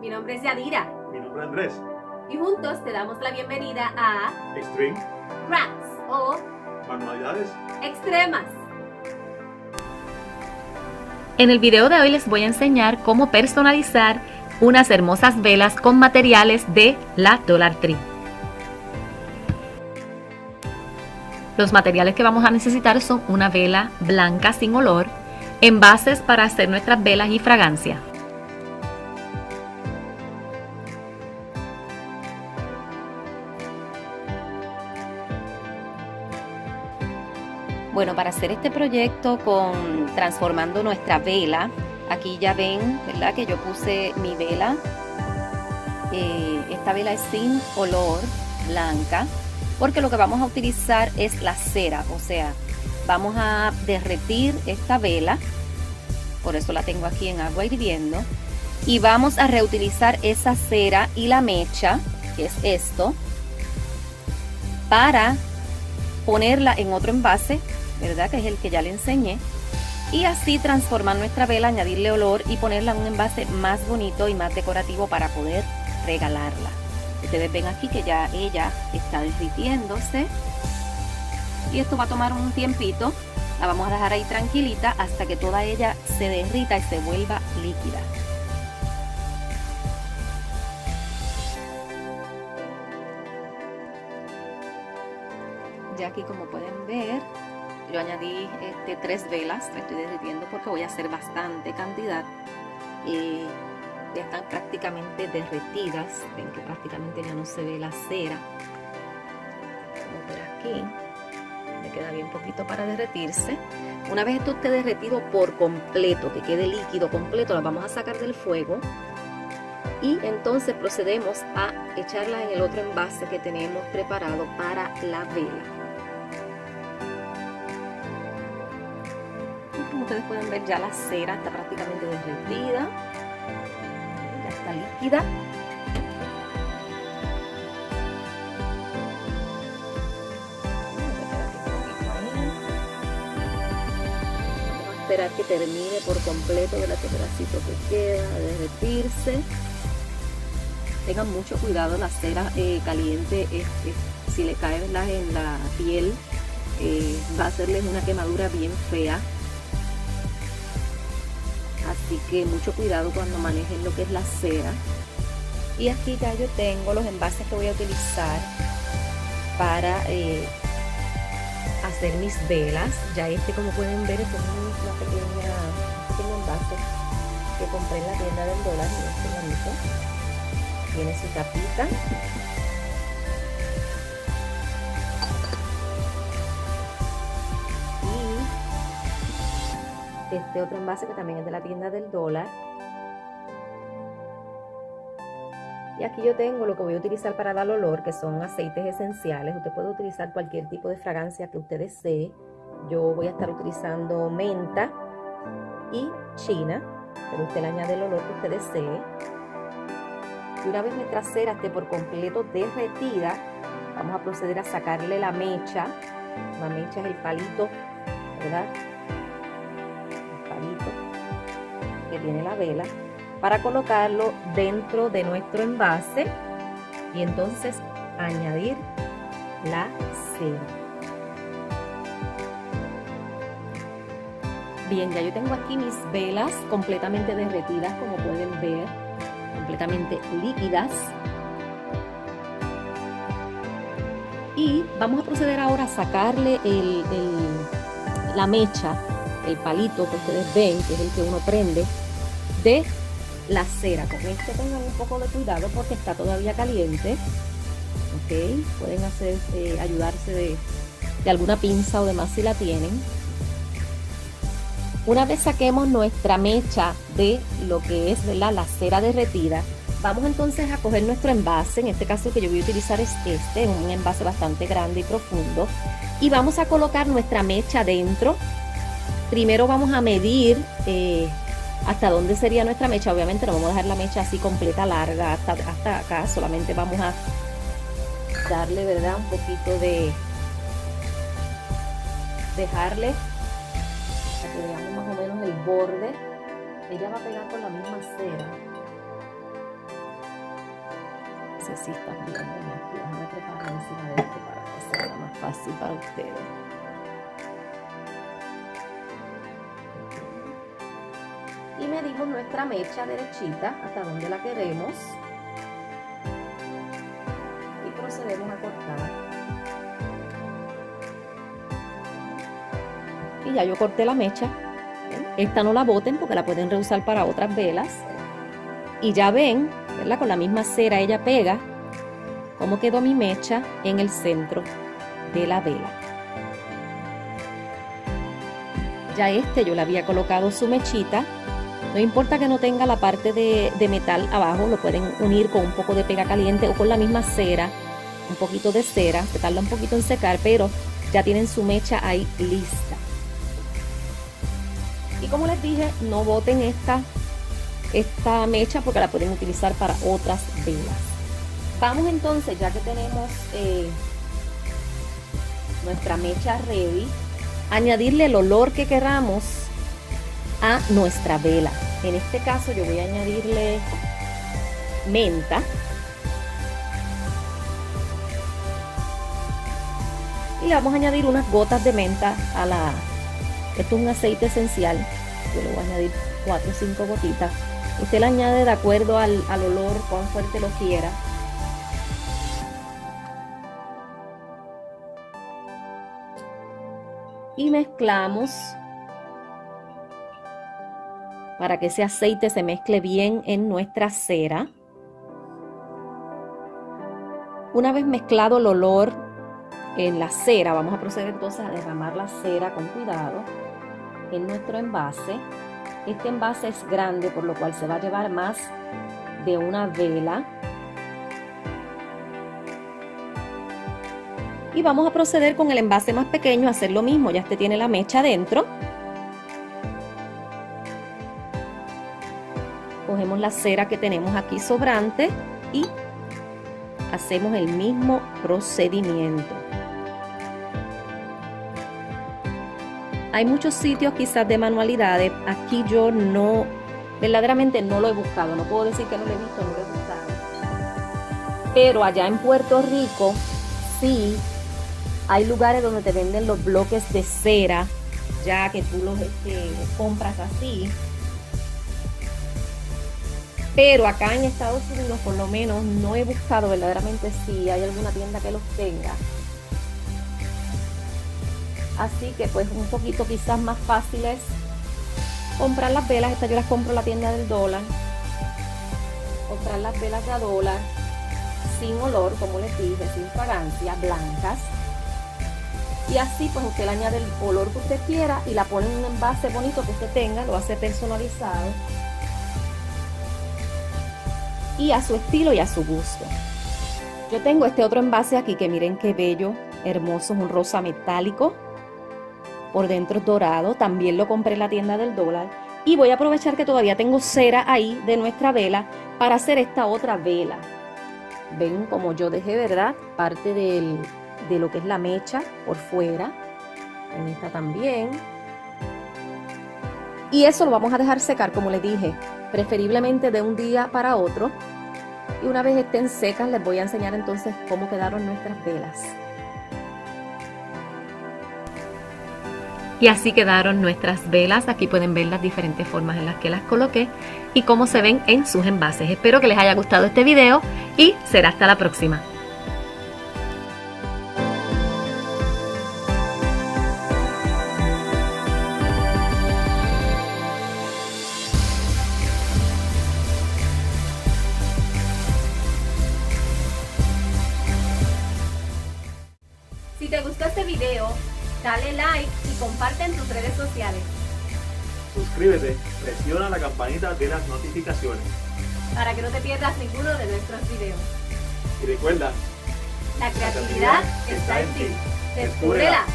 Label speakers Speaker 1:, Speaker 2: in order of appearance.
Speaker 1: Mi nombre es Yadira.
Speaker 2: Mi nombre es Andrés.
Speaker 1: Y juntos te damos la bienvenida a
Speaker 2: Extreme
Speaker 1: Crafts o
Speaker 2: Manualidades
Speaker 1: Extremas.
Speaker 3: En el video de hoy les voy a enseñar cómo personalizar unas hermosas velas con materiales de la Dollar Tree. Los materiales que vamos a necesitar son una vela blanca sin olor, envases para hacer nuestras velas y fragancia. Bueno, para hacer este proyecto transformando nuestra vela, aquí ya ven, ¿verdad? Que yo puse mi vela. Esta vela es sin olor, blanca, porque lo que vamos a utilizar es la cera, o sea, vamos a derretir esta vela, por eso la tengo aquí en agua hirviendo, y vamos a reutilizar esa cera y la mecha, que es esto, para ponerla en otro envase, ¿verdad? Que es el que ya le enseñé, y así transformar nuestra vela, añadirle olor y ponerla en un envase más bonito y más decorativo para poder regalarla. Ustedes ven aquí que ya ella está derritiéndose y esto va a tomar un tiempito. La vamos a dejar ahí tranquilita hasta que toda ella se derrita y se vuelva líquida. Ya aquí, como pueden ver, yo añadí 3 velas, la estoy derritiendo porque voy a hacer bastante cantidad. Ya están prácticamente derretidas, ven que prácticamente ya no se ve la cera. Vamos a ver aquí, me queda bien poquito para derretirse. Una vez esto esté derretido por completo, que quede líquido completo, la vamos a sacar del fuego y entonces procedemos a echarla en el otro envase que tenemos preparado para la vela. Y como ustedes pueden ver, ya la cera está prácticamente derretida. Está líquida. Vamos a esperar que termine por completo de este pedacito que queda de derretirse. Tengan mucho cuidado, la cera caliente, si le cae en la piel, va a hacerles una quemadura bien fea. Así que mucho cuidado cuando manejen lo que es la cera. Y aquí ya yo tengo los envases que voy a utilizar para hacer mis velas. Ya como pueden ver, es un pequeño envase que compré en la tienda del dólar. Este bonito. Tiene su tapita. Este otro envase que también es de la tienda del dólar. Y aquí yo tengo lo que voy a utilizar para dar olor, que son aceites esenciales. Usted puede utilizar cualquier tipo de fragancia que usted desee. Yo voy a estar utilizando menta y china, pero usted le añade el olor que usted desee. Y una vez nuestra cera esté por completo derretida, vamos a proceder a sacarle la mecha. La mecha es el palito, ¿verdad? Que tiene la vela, para colocarlo dentro de nuestro envase y entonces añadir la cera. Bien, ya yo tengo aquí mis velas completamente derretidas, como pueden ver, completamente líquidas. Y vamos a proceder ahora a sacarle la mecha, el palito que ustedes ven, que es el que uno prende, de la cera. Con esto tengan un poco de cuidado porque está todavía caliente. Ok, pueden ayudarse de alguna pinza o demás si la tienen. Una vez saquemos nuestra mecha de lo que es, ¿verdad?, la cera derretida, vamos entonces a coger nuestro envase. En este caso que yo voy a utilizar es un envase bastante grande y profundo, y vamos a colocar nuestra mecha dentro. Primero vamos a medir hasta dónde sería nuestra mecha. Obviamente no vamos a dejar la mecha así completa larga hasta acá, solamente vamos a darle, ¿verdad?, un poquito de dejarle para que veamos más o menos el borde. Ella va a pegar con la misma cera. sé si están viendo aquí. Déjame preparar encima de esto para que sea más fácil para ustedes. Y medimos nuestra mecha derechita hasta donde la queremos. Y procedemos a cortar. Y ya yo corté la mecha. Esta no la boten porque la pueden reusar para otras velas. Y ya ven, ¿verdad? Con la misma cera ella pega cómo quedó mi mecha en el centro de la vela. Ya yo le había colocado su mechita. No importa que no tenga la parte de metal abajo, lo pueden unir con un poco de pega caliente o con la misma cera, un poquito de cera, se tarda un poquito en secar, pero ya tienen su mecha ahí lista. Y como les dije, no boten esta mecha porque la pueden utilizar para otras velas. Vamos entonces, ya que tenemos nuestra mecha ready, a añadirle el olor que queramos a nuestra vela. En este caso yo voy a añadirle menta. Y le vamos a añadir unas gotas de menta a la... Esto es un aceite esencial. Yo le voy a añadir 4 o 5 gotitas. Usted le añade de acuerdo al olor, cuán fuerte lo quiera. Y mezclamos para que ese aceite se mezcle bien en nuestra cera. Una vez mezclado el olor en la cera, vamos a proceder entonces a derramar la cera con cuidado en nuestro envase. Este envase es grande, por lo cual se va a llevar más de una vela. Y vamos a proceder con el envase más pequeño a hacer lo mismo. Ya este tiene la mecha dentro. Cogemos la cera que tenemos aquí sobrante y hacemos el mismo procedimiento. Hay muchos sitios quizás de manualidades. Aquí yo no, verdaderamente no lo he buscado. No puedo decir que no lo he visto, no lo he buscado. Pero allá en Puerto Rico sí hay lugares donde te venden los bloques de cera, ya que tú los compras así. Pero acá en Estados Unidos, por lo menos, no he buscado verdaderamente si hay alguna tienda que los tenga. Así que pues un poquito quizás más fácil es comprar las velas. Estas yo las compro en la tienda del dólar. Comprar las velas de $1 sin olor, como les dije, sin fragancia, blancas. Y así pues usted le añade el olor que usted quiera y la pone en un envase bonito que usted tenga, lo hace personalizado. Y a su estilo y a su gusto. Yo tengo este otro envase aquí que miren qué bello, hermoso, es un rosa metálico. Por dentro es dorado, también lo compré en la tienda del dólar. Y voy a aprovechar que todavía tengo cera ahí de nuestra vela para hacer esta otra vela. Ven como yo dejé, ¿verdad? Parte de lo que es la mecha por fuera. En esta también. Y eso lo vamos a dejar secar, como les dije, preferiblemente de un día para otro. Y una vez estén secas les voy a enseñar entonces cómo quedaron nuestras velas. Y así quedaron nuestras velas. Aquí pueden ver las diferentes formas en las que las coloqué y cómo se ven en sus envases. Espero que les haya gustado este video y será hasta la próxima.
Speaker 1: Si te gustó este video, dale like y comparte en tus redes sociales
Speaker 2: Suscríbete, presiona la campanita de las notificaciones.
Speaker 1: para que no te pierdas ninguno de nuestros videos.
Speaker 2: Y recuerda,
Speaker 1: La creatividad está en ti. Descúbrela.